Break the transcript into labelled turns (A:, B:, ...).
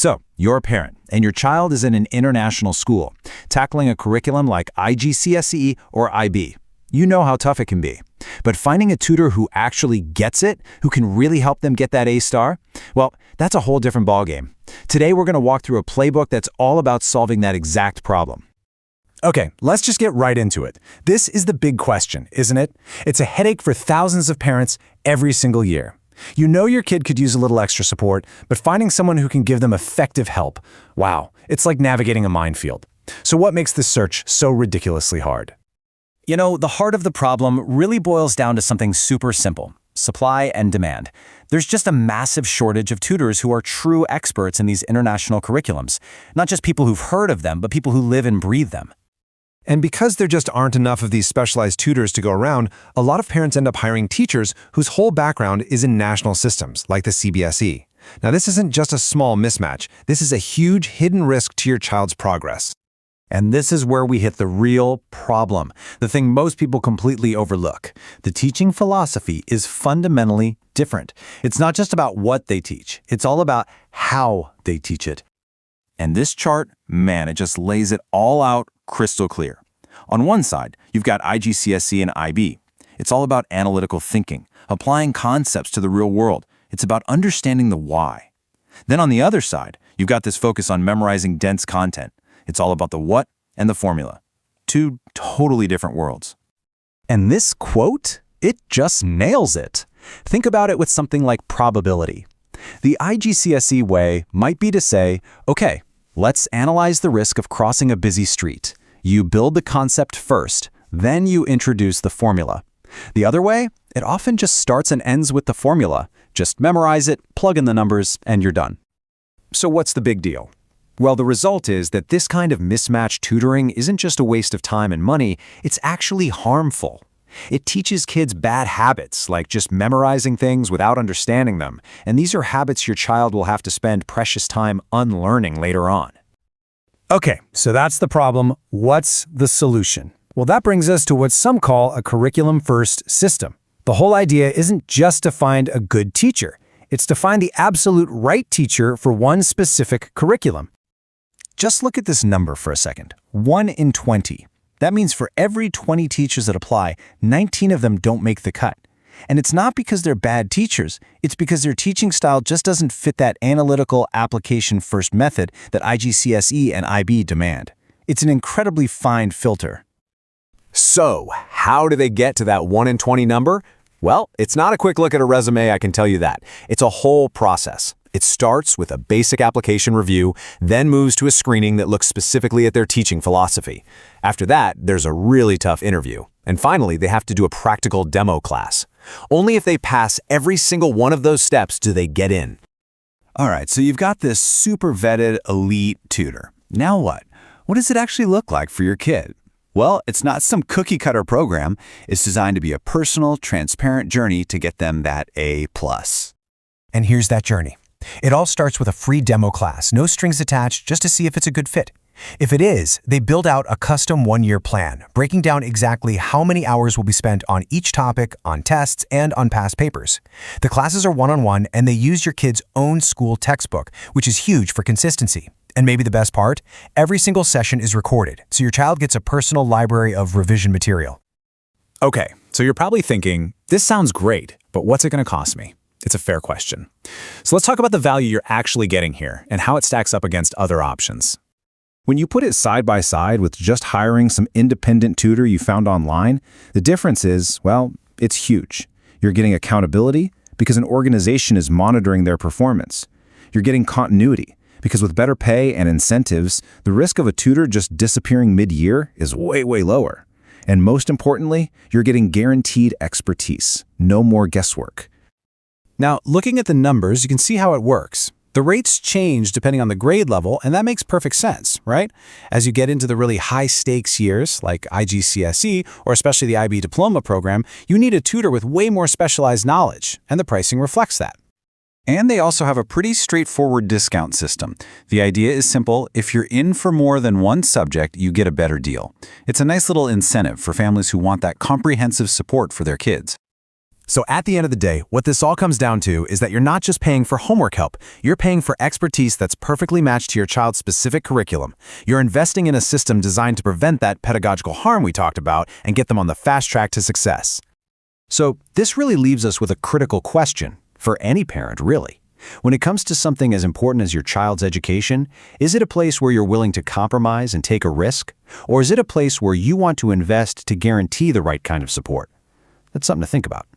A: So, you're a parent, and your child is in an international school, tackling a curriculum like IGCSE or IB. You know how tough it can be. But finding a tutor who actually gets it, who can really help them get that A star, well, that's a whole different ballgame. Today, we're going to walk through a playbook that's all about solving that exact problem.
B: Okay, let's just get right into it. This is the big question, isn't it? It's a headache for thousands of parents every single year. You know your kid could use a little extra support, but finding someone who can give them effective help, wow, it's like navigating a minefield. So what makes this search so ridiculously hard?
C: You know, the heart of the problem really boils down to something super simple: supply and demand. There's just a massive shortage of tutors who are true experts in these international curriculums. Not just people who've heard of them, but people who live and breathe them.
B: And because there just aren't enough of these specialized tutors to go around, a lot of parents end up hiring teachers whose whole background is in national systems, like the CBSE. Now, this isn't just a small mismatch. This is a huge hidden risk to your child's progress.
A: And this is where we hit the real problem, the thing most people completely overlook. The teaching philosophy is fundamentally different. It's not just about what they teach. It's all about how they teach it. And this chart, man, it just lays it all out crystal clear. On one side, you've got IGCSE and IB. It's all about analytical thinking, applying concepts to the real world. It's about understanding the why. Then on the other side, you've got this focus on memorizing dense content. It's all about the what and the formula. Two totally different worlds.
C: And this quote, it just nails it. Think about it with something like probability. The IGCSE way might be to say, okay, let's analyze the risk of crossing a busy street. You build the concept first, then you introduce the formula. The other way, it often just starts and ends with the formula. Just memorize it, plug in the numbers, and you're done.
B: So what's the big deal? Well, the result is that this kind of mismatched tutoring isn't just a waste of time and money, it's actually harmful. It teaches kids bad habits, like just memorizing things without understanding them, and these are habits your child will have to spend precious time unlearning later on. Okay, so that's the problem. What's the solution? Well, that brings us to what some call a curriculum-first system. The whole idea isn't just to find a good teacher. It's to find the absolute right teacher for one specific curriculum. Just look at this number for a second. 1 in 20. That means for every 20 teachers that apply, 19 of them don't make the cut. And it's not because they're bad teachers, it's because their teaching style just doesn't fit that analytical application-first method that IGCSE and IB demand. It's an incredibly fine filter. So, how do they get to that 1 in 20 number? Well, it's not a quick look at a resume, I can tell you that. It's a whole process. It starts with a basic application review, then moves to a screening that looks specifically at their teaching philosophy. After that, there's a really tough interview. And finally, they have to do a practical demo class. Only if they pass every single one of those steps do they get in.
A: All right, so you've got this super vetted elite tutor. Now what? What does it actually look like for your kid? Well, it's not some cookie-cutter program. It's designed to be a personal, transparent journey to get them that A+.
B: And here's that journey. It all starts with a free demo class, no strings attached, just to see if it's a good fit. If it is, they build out a custom one-year plan, breaking down exactly how many hours will be spent on each topic, on tests, and on past papers. The classes are one-on-one, and they use your kid's own school textbook, which is huge for consistency. And maybe the best part, every single session is recorded, so your child gets a personal library of revision material.
A: Okay, so you're probably thinking, this sounds great, but what's it going to cost me? It's a fair question. So let's talk about the value you're actually getting here and how it stacks up against other options. When you put it side by side with just hiring some independent tutor you found online, the difference is, well, it's huge. You're getting accountability because an organization is monitoring their performance. You're getting continuity because with better pay and incentives, the risk of a tutor just disappearing mid-year is way, way lower. And most importantly, you're getting guaranteed expertise. No more guesswork.
B: Now, looking at the numbers, you can see how it works. The rates change depending on the grade level, and that makes perfect sense, right? As you get into the really high-stakes years, like IGCSE, or especially the IB diploma program, you need a tutor with way more specialized knowledge, and the pricing reflects that.
A: And they also have a pretty straightforward discount system. The idea is simple. If you're in for more than one subject, you get a better deal. It's a nice little incentive for families who want that comprehensive support for their kids. So at the end of the day, what this all comes down to is that you're not just paying for homework help, you're paying for expertise that's perfectly matched to your child's specific curriculum. You're investing in a system designed to prevent that pedagogical harm we talked about and get them on the fast track to success.
B: So this really leaves us with a critical question, for any parent really. When it comes to something as important as your child's education, is it a place where you're willing to compromise and take a risk? Or is it a place where you want to invest to guarantee the right kind of support? That's something to think about.